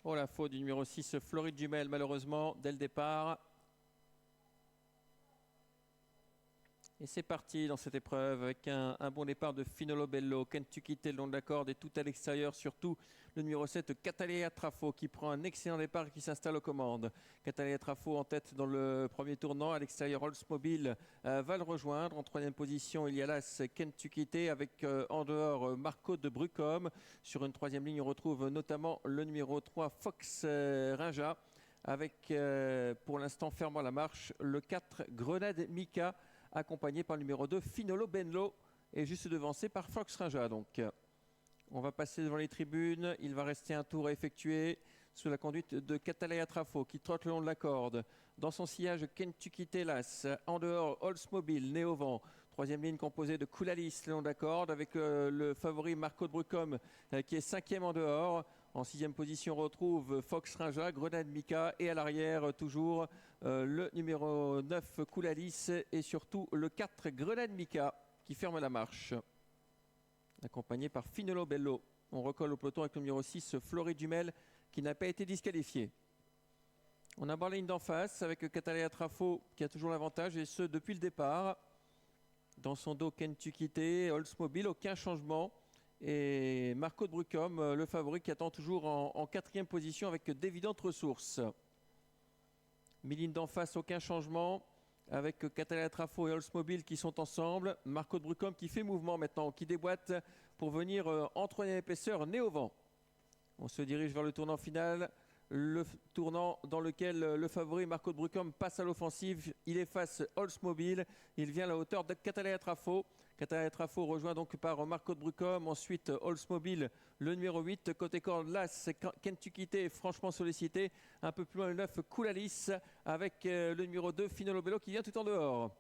Oh, la faute du numéro 6, Floride Jumel, malheureusement, dès le départ. Et c'est parti dans cette épreuve avec un bon départ de Finolo Bello. Kentucky le long de la corde et tout à l'extérieur, surtout le numéro 7, Catalea Trafo, qui prend un excellent départ et qui s'installe aux commandes. Catalea Trafo en tête dans le premier tournant. À l'extérieur, Oldsmobile va le rejoindre. En troisième position, il y a là Kentucky avec en dehors Marco de Brucom. Sur une troisième ligne, on retrouve notamment le numéro 3, Fox Rinja, avec pour l'instant fermant la marche le 4, Grenade Mika, accompagné par le numéro 2, Finolo Benlo, et juste devancé par Fox Rinja. Donc, on va passer devant les tribunes. Il va rester un tour à effectuer sous la conduite de Catalea Trafo, qui trotte le long de la corde. Dans son sillage, Kentucky Telas. En dehors, Oldsmobile, né au vent. Troisième ligne composée de Koulalis le long de la corde, avec le favori Marco de Brucom, qui est cinquième en dehors. En sixième position, on retrouve Fox Rinja, Grenade Mika, et à l'arrière, toujours le numéro 9, Koulalis, et surtout le 4, Grenade Mika, qui ferme la marche, accompagné par Finolo Bello. On recolle au peloton avec le numéro 6, Floride Jumel, qui n'a pas été disqualifié. On a barre la ligne d'en face avec Catalea Trafo, qui a toujours l'avantage, et ce depuis le départ. Dans son dos, Kentucky, Oldsmobile, aucun changement. Et Marco de Brucom, le favori, qui attend toujours en quatrième position avec d'évidentes ressources. Mille d'en face, aucun changement, avec Catalea Trafo et Oldsmobile qui sont ensemble. Marco de Brucom qui fait mouvement maintenant, qui déboîte pour venir en troisième épaisseur, né au vent. On se dirige vers le tournant final. Le tournant dans lequel le favori Marco de Brucom passe à l'offensive. Il efface Oldsmobile. Il vient à la hauteur de Catalea Trafo. Catalea Trafo rejoint donc par Marco de Brucom. Ensuite Oldsmobile, le numéro 8. Côté corde, là, c'est Kentucky franchement sollicité. Un peu plus loin, le 9, Koulalis, avec le numéro 2, Finolo Bello, qui vient tout en dehors.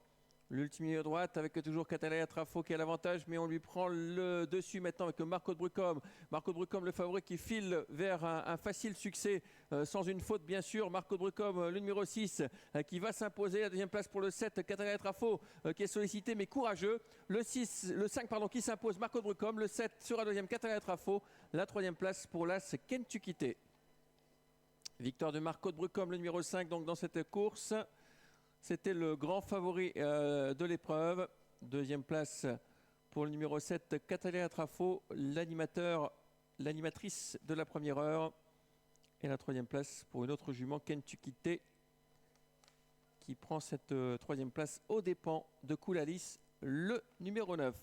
L'ultime ligne droite avec toujours Catalea Trafo qui a l'avantage, mais on lui prend le dessus maintenant avec Marco de Brucom. Marco de Brucom, le favori, qui file vers un facile succès, sans une faute bien sûr. Marco de Brucom, le numéro 6, qui va s'imposer. La deuxième place pour le 7, Catalea Trafo, qui est sollicité mais courageux. Le 5 qui s'impose, Marco de Brucom. Le 7 sera deuxième, Catalea Trafo. La troisième place pour l'As Kentucky. Victoire de Marco de Brucom, le numéro 5, donc dans cette course. C'était le grand favori de l'épreuve. Deuxième place pour le numéro 7, Catalea Trafo, l'animatrice de la première heure. Et la troisième place pour une autre jument, Kentucky, qui prend cette troisième place aux dépens de Koulalis, le numéro 9.